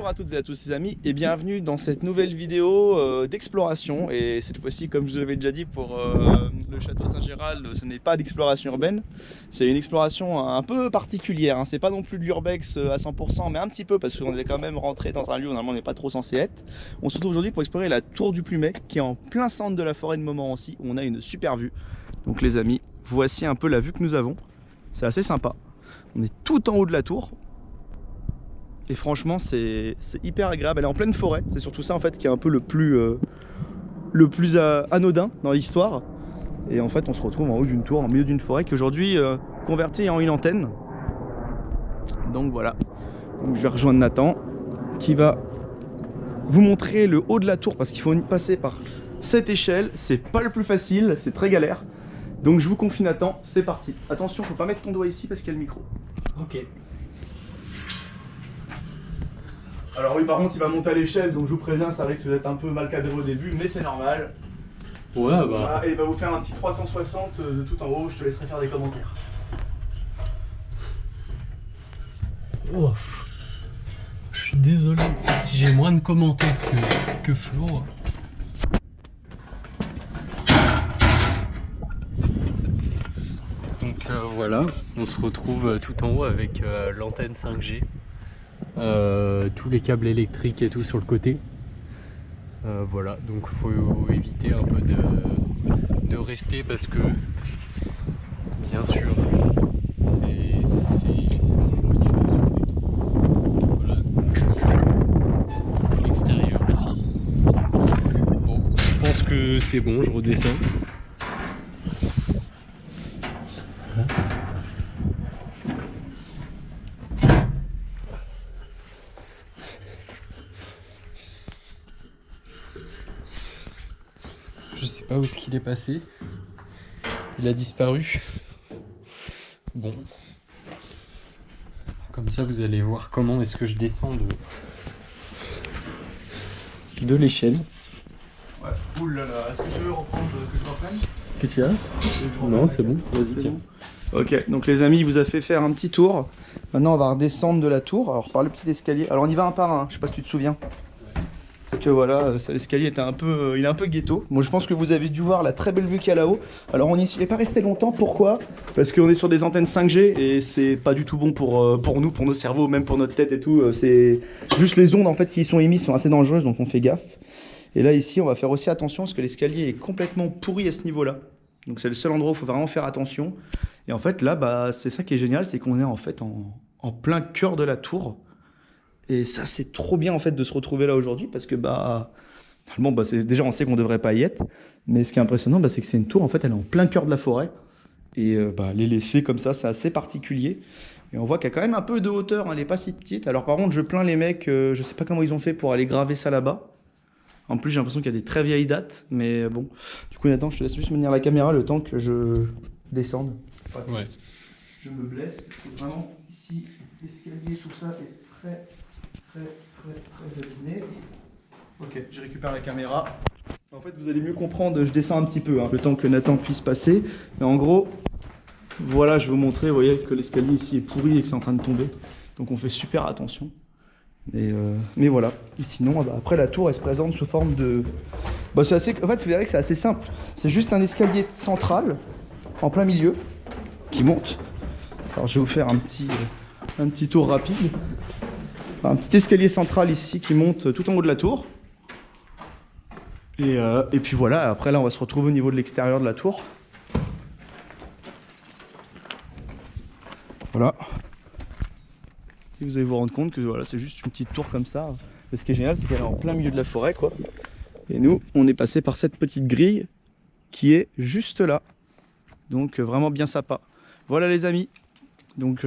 à toutes et à tous les amis et bienvenue dans cette nouvelle vidéo d'exploration. Et cette fois-ci, comme je vous l'avais déjà dit pour le château Saint-Gérald, ce n'est pas d'exploration urbaine, c'est une exploration un peu particulière, hein. C'est pas non plus de l'urbex à 100%, mais un petit peu parce qu'on est quand même rentré dans un lieu où normalement on n'est pas trop censé être. On se retrouve aujourd'hui pour explorer la tour du Plumet qui est en plein centre de la forêt de Montmorency où on a une super vue. Donc les amis, voici un peu la vue que nous avons, c'est assez sympa. On est tout en haut de la tour. Et franchement, c'est hyper agréable. Elle est en pleine forêt. C'est surtout ça en fait qui est un peu le plus anodin dans l'histoire. Et en fait, on se retrouve en haut d'une tour, en milieu d'une forêt qui est aujourd'hui convertie en une antenne. Donc voilà. Donc je vais rejoindre Nathan qui va vous montrer le haut de la tour parce qu'il faut passer par cette échelle. C'est pas le plus facile, c'est très galère. Donc je vous confie Nathan, c'est parti. Attention, faut pas mettre ton doigt ici parce qu'il y a le micro. Ok. Alors oui, par contre, il va monter à l'échelle, donc je vous préviens, ça risque d'être un peu mal cadré au début, mais c'est normal. Ouais, bah... Voilà, et il va vous faire un petit 360 de tout en haut, je te laisserai faire des commentaires. Oh, je suis désolé si j'ai moins de commentaires que Flo. Donc voilà, on se retrouve tout en haut avec l'antenne 5G. Tous les câbles électriques et tout sur le côté. Voilà, donc il faut éviter un peu de rester parce que bien sûr c'est dangereux, il y a des zones et tout. Voilà, l'extérieur ici. Bon, je pense que c'est bon, je redescends. Je sais pas où est-ce qu'il est passé. Il a disparu. Bon. Comme ça, vous allez voir comment est-ce que je descends de l'échelle. Ouais, oulala, est-ce que tu veux reprendre que je reprenne? Qu'est-ce qu'il y a? Non, c'est bon. Vas-y, tiens. Ok, donc les amis, il vous a fait faire un petit tour. Maintenant, on va redescendre de la tour, alors par le petit escalier. Alors on y va un par un, je sais pas si tu te souviens. Parce que voilà, l'escalier était il est un peu ghetto. Moi je pense que vous avez dû voir la très belle vue qu'il y a là-haut. Alors on n'y est pas resté longtemps, pourquoi? Parce qu'on est sur des antennes 5G et c'est pas du tout bon pour nous, pour nos cerveaux, même pour notre tête et tout. C'est juste les ondes en fait qui y sont émises sont assez dangereuses, donc on fait gaffe. Et là ici on va faire aussi attention parce que l'escalier est complètement pourri à ce niveau-là. Donc c'est le seul endroit où il faut vraiment faire attention. Et en fait là, bah, c'est ça qui est génial, c'est qu'on est en fait en plein cœur de la tour. Et ça, c'est trop bien en fait de se retrouver là aujourd'hui parce que bon, déjà on sait qu'on devrait pas y être, mais ce qui est impressionnant, c'est que c'est une tour en fait, elle est en plein cœur de la forêt et les laisser comme ça, c'est assez particulier. Et on voit qu'il y a quand même un peu de hauteur, hein, elle est pas si petite. Alors par contre, je plains les mecs, je sais pas comment ils ont fait pour aller graver ça là-bas. En plus, j'ai l'impression qu'il y a des très vieilles dates, mais bon. Du coup, Nathan, je te laisse juste tenir la caméra le temps que je descende. Ouais. Je me blesse parce que vraiment ici, l'escalier, tout ça est très abîmé. Ok, je récupère la caméra. En fait, vous allez mieux comprendre, je descends un petit peu, hein, le temps que Nathan puisse passer. Mais en gros, voilà, je vais vous montrer, vous voyez que l'escalier ici est pourri et que c'est en train de tomber. Donc on fait super attention. Mais voilà. Et sinon, après la tour, elle se présente sous forme de... c'est assez... En fait, vous verrez que c'est assez simple. C'est juste un escalier central, en plein milieu, qui monte. Alors je vais vous faire un petit tour rapide. Un petit escalier central ici qui monte tout en haut de la tour. Et puis voilà, après là on va se retrouver au niveau de l'extérieur de la tour. Voilà. Et vous allez vous rendre compte que voilà, c'est juste une petite tour comme ça. Et ce qui est génial, c'est qu'elle est en plein milieu de la forêt, quoi. Et nous, on est passé par cette petite grille qui est juste là. Donc vraiment bien sympa. Voilà les amis. Donc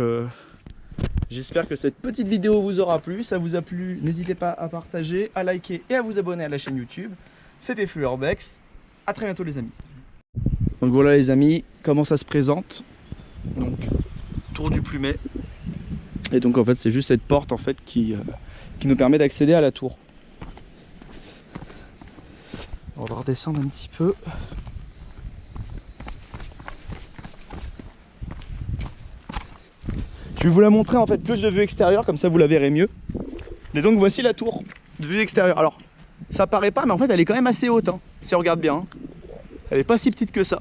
j'espère que cette petite vidéo vous aura plu. Ça vous a plu, n'hésitez pas à partager, à liker et à vous abonner à la chaîne YouTube. C'était Flo Urbex. À très bientôt les amis. Donc voilà les amis, comment ça se présente. Donc tour du Plumet. Et donc en fait c'est juste cette porte en fait qui nous permet d'accéder à la tour. On va redescendre un petit peu. Je vais vous la montrer en fait plus de vue extérieure, comme ça vous la verrez mieux. Et donc voici la tour de vue extérieure. Alors ça paraît pas, mais en fait elle est quand même assez haute, hein, si on regarde bien. Hein. Elle est pas si petite que ça.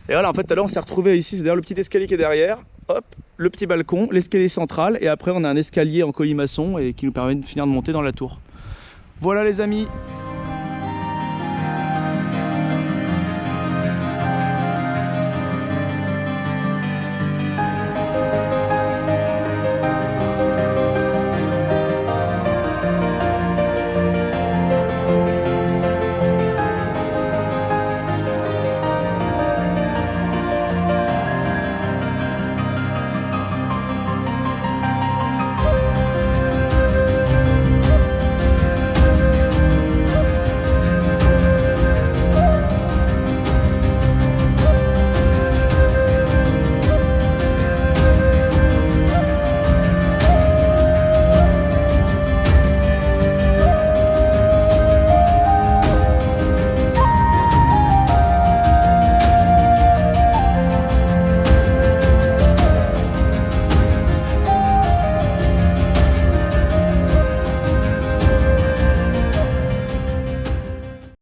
Et voilà, en fait tout à l'heure on s'est retrouvé ici, c'est d'ailleurs le petit escalier qui est derrière. Hop, le petit balcon, l'escalier central, et après on a un escalier en colimaçon et qui nous permet de finir de monter dans la tour. Voilà les amis,